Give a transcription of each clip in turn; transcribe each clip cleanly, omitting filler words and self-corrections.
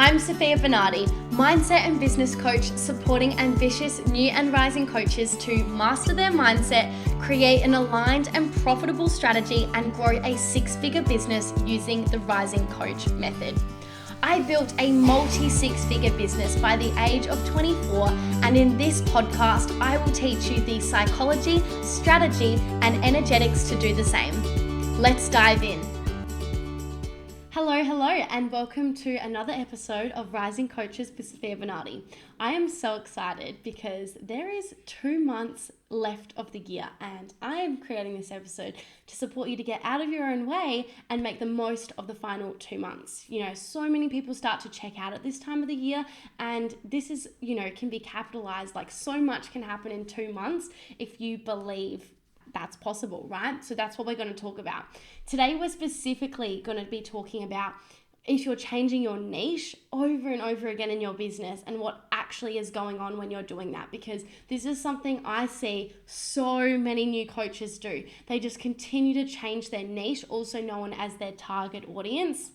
I'm Sofia Bernardi, mindset and business coach, supporting ambitious new and rising coaches to master their mindset, create an aligned and profitable strategy, and grow a six-figure business using the Rising Coach method. I built a multi-six-figure business by the age of 24, and in this podcast, I will teach you the psychology, strategy, and energetics to do the same. Let's dive in. Hello, and welcome to another episode of Rising Coaches with Sofia Bernardi. I am so excited because there is 2 months left of the year, and I am creating this episode to support you to get out of your own way and make the most of the final 2 months. So many people start to check out at this time of the year, and this is, can be capitalized. Like, so much can happen in 2 months if you believe that's possible, right? So that's what we're going to talk about. Today, we're specifically going to be talking about if you're changing your niche over and over again in your business and what actually is going on when you're doing that, because this is something I see so many new coaches do. They just continue to change their niche, also known as their target audience,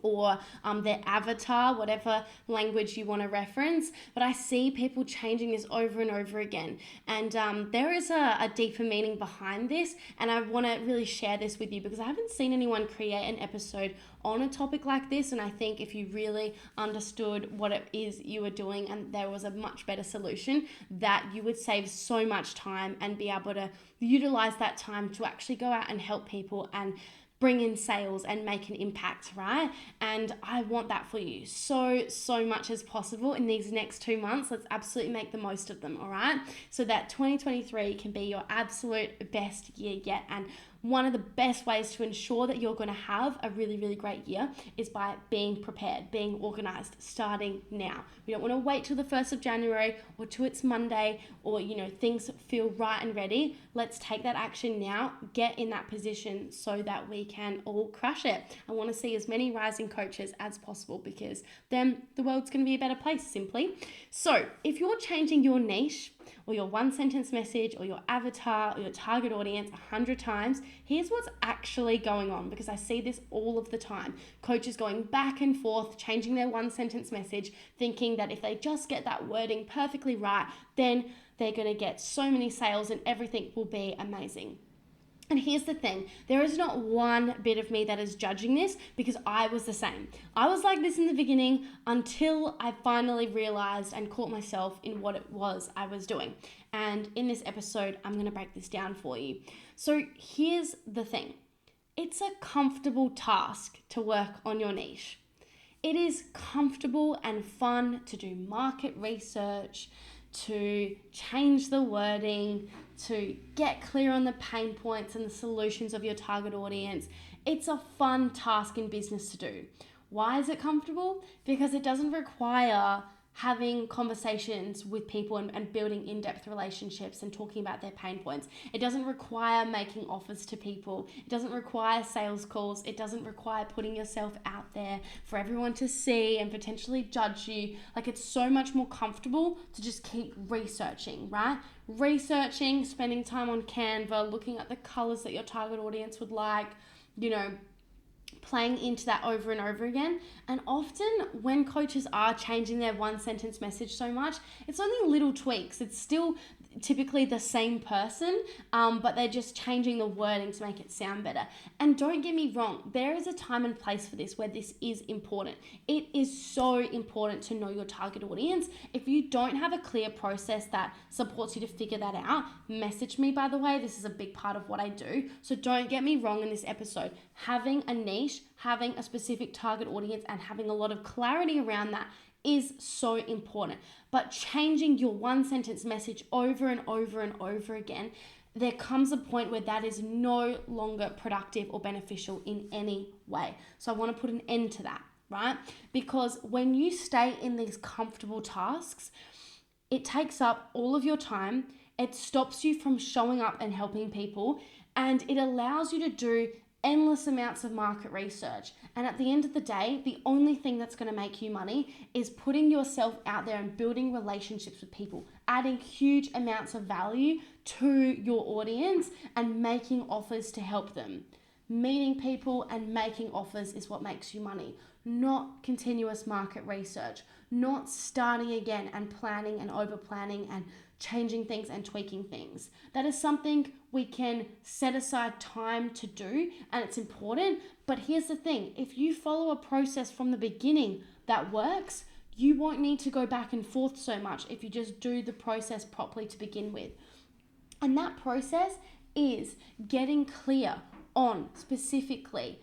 or their avatar, whatever language you want to reference. But I see people changing this over and over again. And there is a deeper meaning behind this. And I want to really share this with you because I haven't seen anyone create an episode on a topic like this. And I think if you really understood what it is you were doing and there was a much better solution, that you would save so much time and be able to utilize that time to actually go out and help people and bring in sales and make an impact, right? And I want that for you so much as possible in these next 2 months. Let's absolutely make the most of them, all right? So that 2023 can be your absolute best year yet. And one of the best ways to ensure that you're going to have a really great year is by being prepared, being organized, starting now. We don't want to wait till the 1st of January or till it's Monday or, things feel right and ready. Let's take that action now, get in that position so that we can all crush it. I want to see as many rising coaches as possible because then the world's going to be a better place, simply. So if you're changing your niche or your one sentence message or your avatar or your target audience 100 times, here's what's actually going on, because I see this all of the time. Coaches going back and forth, changing their one sentence message, thinking that if they just get that wording perfectly right, then they're going to get so many sales and everything will be amazing. And here's the thing, there is not one bit of me that is judging this, because I was the same. I was like this in the beginning until I finally realized and caught myself in what it was I was doing. And in this episode, I'm going to break this down for you. So here's the thing. It's a comfortable task to work on your niche. It is comfortable and fun to do market research, to change the wording, to get clear on the pain points and the solutions of your target audience. It's a fun task in business to do. Why is it comfortable? Because it doesn't require having conversations with people and building in-depth relationships and talking about their pain points. It doesn't require making offers to people. It doesn't require sales calls. It doesn't require putting yourself out there for everyone to see and potentially judge you. Like, it's so much more comfortable to just keep researching, right? Researching, spending time on Canva, looking at the colors that your target audience would like, playing into that over and over again. And often when coaches are changing their one sentence message so much, it's only little tweaks. It's still typically the same person, but they're just changing the wording to make it sound better. And don't get me wrong, there is a time and place for this where this is important. It is so important to know your target audience. If you don't have a clear process that supports you to figure that out, message me, by the way. This is a big part of what I do. So don't get me wrong in this episode. Having a niche, having a specific target audience, and having a lot of clarity around that is so important. But changing your one sentence message over and over and over again, there comes a point where that is no longer productive or beneficial in any way. So I want to put an end to that, right? Because when you stay in these comfortable tasks, it takes up all of your time. It stops you from showing up and helping people, and it allows you to do endless amounts of market research. And at the end of the day, the only thing that's going to make you money is putting yourself out there and building relationships with people, adding huge amounts of value to your audience and making offers to help them. Meeting people and making offers is what makes you money, not continuous market research, not starting again and planning and over planning and changing things and tweaking things. That is something we can set aside time to do, and it's important. But here's the thing, if you follow a process from the beginning that works, you won't need to go back and forth so much if you just do the process properly to begin with. And that process is getting clear on specifically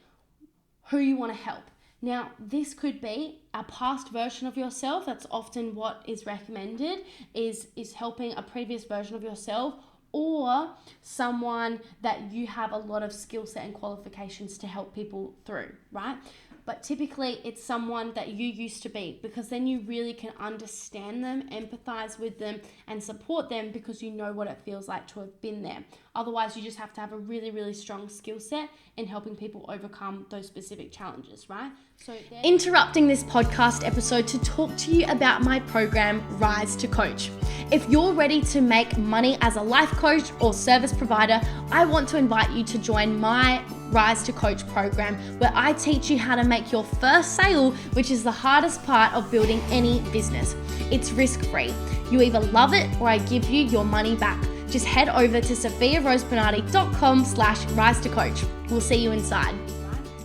who you want to help. Now, this could be a past version of yourself. That's often what is recommended, is helping a previous version of yourself, or someone that you have a lot of skill set and qualifications to help people through, right? But typically it's someone that you used to be, because then you really can understand them, empathize with them, and support them because you know what it feels like to have been there. Otherwise, you just have to have a really, really strong skill set in helping people overcome those specific challenges, right? So interrupting this podcast episode to talk to you about my program, Rise to Coach. If you're ready to make money as a life coach or service provider, I want to invite you to join my Rise to Coach program, where I teach you how to make your first sale, which is the hardest part of building any business. It's risk-free. You either love it or I give you your money back. Just head over to sofiarosebernardi.com/rise to coach. We'll see you inside.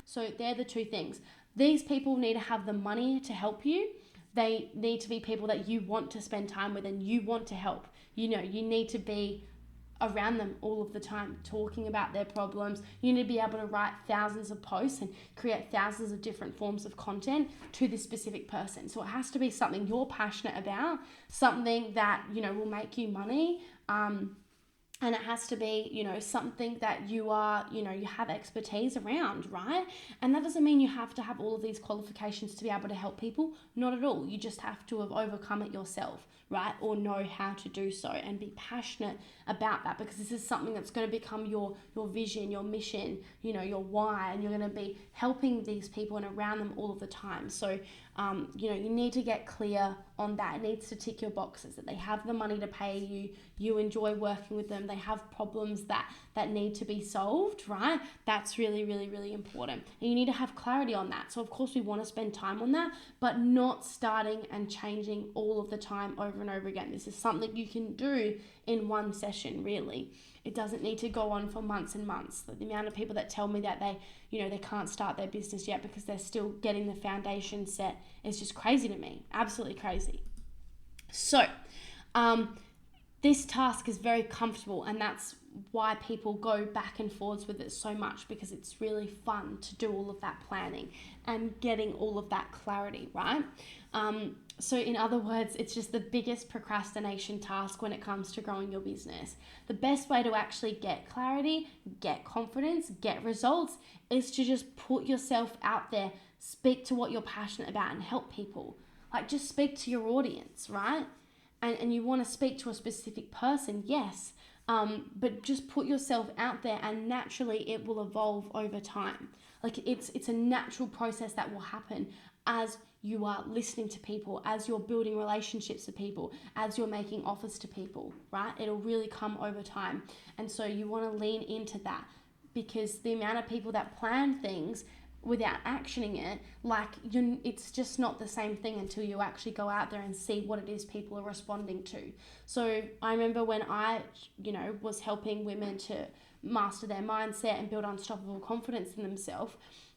So they're the two things. These people need to have the money to help you. They need to be people that you want to spend time with and you want to help. You know, you need to be around them all of the time, talking about their problems. You need to be able to write thousands of posts and create thousands of different forms of content to this specific person. So it has to be something you're passionate about, something that, you know, will make you money. And it has to be, you know, something that you are, you know, you have expertise around, right? And that doesn't mean you have to have all of these qualifications to be able to help people. Not at all. You just have to have overcome it yourself, right? Or know how to do so and be passionate about that, because this is something that's going to become your vision, your mission, you know, your why, and you're going to be helping these people and around them all of the time. So, you know, you need to get clear on that. It needs to tick your boxes, that they have the money to pay you, you enjoy working with them, they have problems that need to be solved, right? That's really, really, really important. And you need to have clarity on that. So of course we want to spend time on that, but not starting and changing all of the time over and over again. This is something you can do in one session, really. It doesn't need to go on for months and months. The amount of people that tell me that they can't start their business yet because they're still getting the foundation set is just crazy to me. Absolutely crazy. So, this task is very comfortable, and that's why people go back and forwards with it so much, because it's really fun to do all of that planning and getting all of that clarity, right? So in other words, it's just the biggest procrastination task when it comes to growing your business. The best way to actually get clarity, get confidence, get results is to just put yourself out there, speak to what you're passionate about and help people. Like, just speak to your audience, right? And you want to speak to a specific person, yes. But just put yourself out there, and naturally it will evolve over time. Like, it's a natural process that will happen as you are listening to people, as you're building relationships with people, as you're making offers to people, right? It'll really come over time. And so you want to lean into that, because the amount of people that plan things without actioning it, it's just not the same thing until you actually go out there and see what it is people are responding to. So I remember when I, was helping women to master their mindset and build unstoppable confidence in themselves,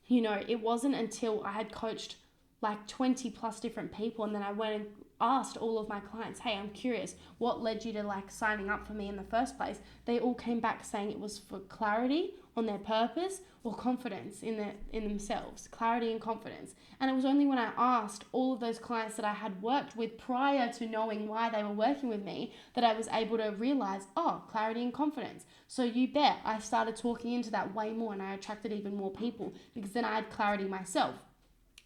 it wasn't until I had coached like 20 plus different people, and then I went and asked all of my clients, hey, I'm curious, what led you to signing up for me in the first place? They all came back saying it was for clarity on their purpose or confidence in themselves, clarity and confidence. And it was only when I asked all of those clients that I had worked with prior to knowing why they were working with me that I was able to realize, clarity and confidence. So you bet I started talking into that way more, and I attracted even more people because then I had clarity myself.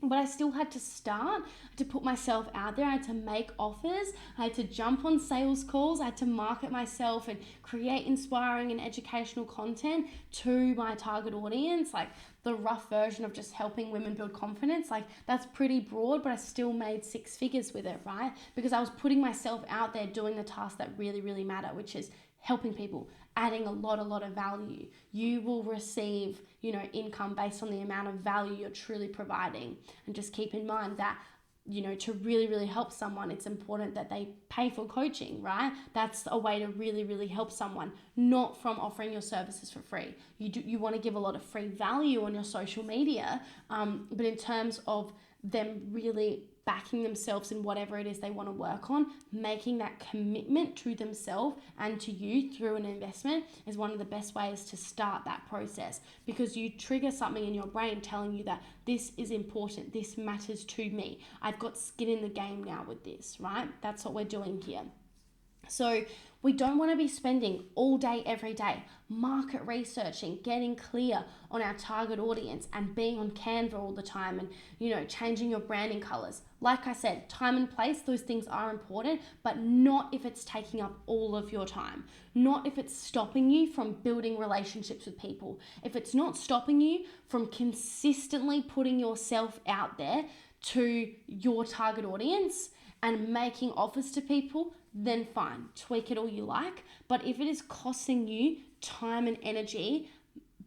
But I still had to start, to put myself out there. I had to make offers. I had to jump on sales calls. I had to market myself and create inspiring and educational content to my target audience. Like the rough version of just helping women build confidence. That's pretty broad, but I still made 6 figures with it, right? Because I was putting myself out there doing the tasks that really, really matter, which is helping people, adding a lot of value. You will receive, income based on the amount of value you're truly providing. And just keep in mind that, to really, really help someone, it's important that they pay for coaching, right? That's a way to really, really help someone, not from offering your services for free. You want to give a lot of free value on your social media, but in terms of them really backing themselves in whatever it is they want to work on, making that commitment to themselves and to you through an investment is one of the best ways to start that process, because you trigger something in your brain telling you that this is important, this matters to me, I've got skin in the game now with this, right? That's what we're doing here. So we don't want to be spending all day, every day, market researching, getting clear on our target audience and being on Canva all the time and, changing your branding colors. Like I said, time and place, those things are important, but not if it's taking up all of your time. Not if it's stopping you from building relationships with people. If it's not stopping you from consistently putting yourself out there to your target audience and making offers to people, then fine, tweak it all you like. But if it is costing you time and energy,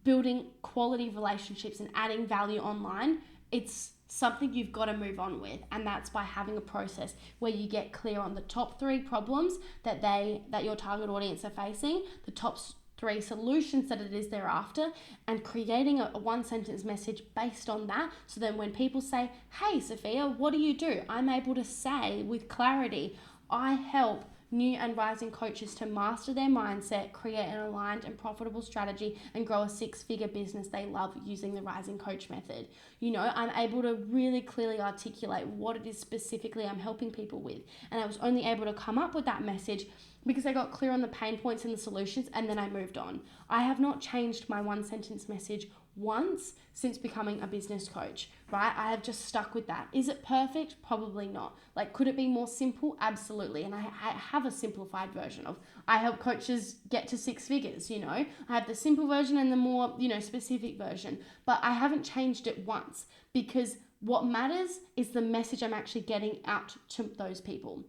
building quality relationships and adding value online, it's something you've got to move on with. And that's by having a process where you get clear on the top 3 problems that your target audience are facing, the top 3 solutions that it is they're after, and creating a 1-sentence message based on that. So then when people say, hey, Sophia, what do you do? I'm able to say with clarity, I help new and rising coaches to master their mindset, create an aligned and profitable strategy, and grow a 6-figure business they love using the Rising Coach method. I'm able to really clearly articulate what it is specifically I'm helping people with. And I was only able to come up with that message because I got clear on the pain points and the solutions, and then I moved on. I have not changed my 1-sentence message once since becoming a business coach, right? I have just stuck with that. Is it perfect? Probably not. Could it be more simple? Absolutely. And I have a simplified version of, I help coaches get to 6 figures, I have the simple version and the more, specific version, but I haven't changed it once, because what matters is the message I'm actually getting out to those people.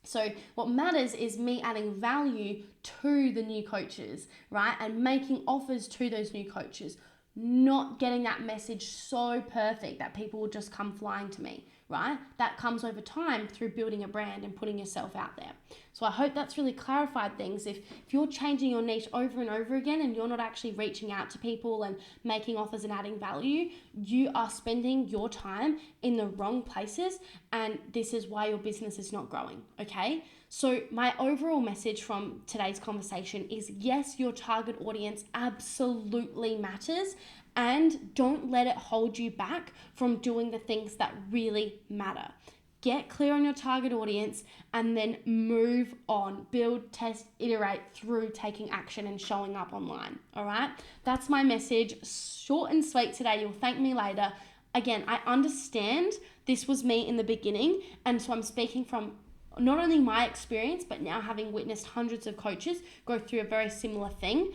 So what matters is me adding value to the new coaches, right? And making offers to those new coaches, not getting that message so perfect that people will just come flying to me, right? That comes over time through building a brand and putting yourself out there. So I hope that's really clarified things. If you're changing your niche over and over again and you're not actually reaching out to people and making offers and adding value, you are spending your time in the wrong places, and this is why your business is not growing, okay? So my overall message from today's conversation is, yes, your target audience absolutely matters, and don't let it hold you back from doing the things that really matter. Get clear on your target audience and then move on. Build, test, iterate through taking action and showing up online. All right? That's my message. Short and sweet today. You'll thank me later. Again, I understand this was me in the beginning, and so I'm speaking from not only my experience, but now having witnessed hundreds of coaches go through a very similar thing.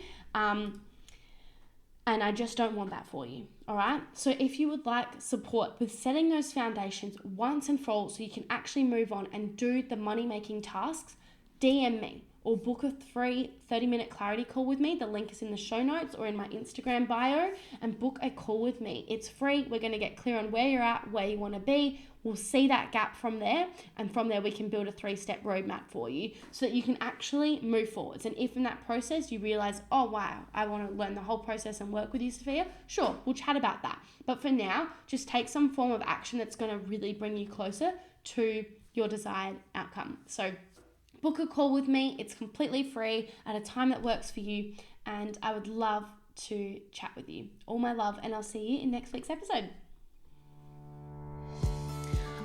And I just don't want that for you, all right? So if you would like support with setting those foundations once and for all so you can actually move on and do the money-making tasks, DM me or book a free 30-minute clarity call with me. The link is in the show notes or in my Instagram bio, and book a call with me. It's free. We're going to get clear on where you're at, where you want to be. We'll see that gap from there, and from there we can build a 3-step roadmap for you so that you can actually move forwards. And if in that process you realize, oh wow, I want to learn the whole process and work with you, Sophia, sure, we'll chat about that. But for now, just take some form of action that's going to really bring you closer to your desired outcome. So book a call with me. It's completely free at a time that works for you, and I would love to chat with you. All my love, and I'll see you in next week's episode.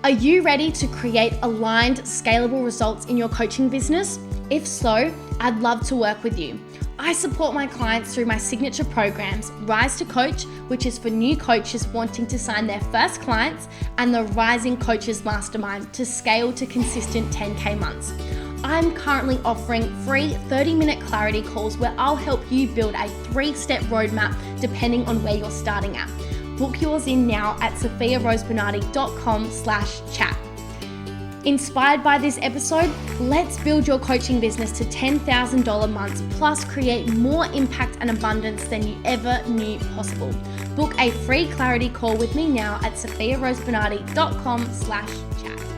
Are you ready to create aligned, scalable results in your coaching business? If so, I'd love to work with you. I support my clients through my signature programs, Rise to Coach, which is for new coaches wanting to sign their first clients, and the Rising Coaches Mastermind to scale to consistent 10K months. I'm currently offering free 30-minute clarity calls where I'll help you build a 3-step roadmap depending on where you're starting at. Book yours in now at sophiarosebernardi.com/chat. Inspired by this episode? Let's build your coaching business to $10,000 months plus create more impact and abundance than you ever knew possible. Book a free clarity call with me now at sofiarosebernardi.com/chat.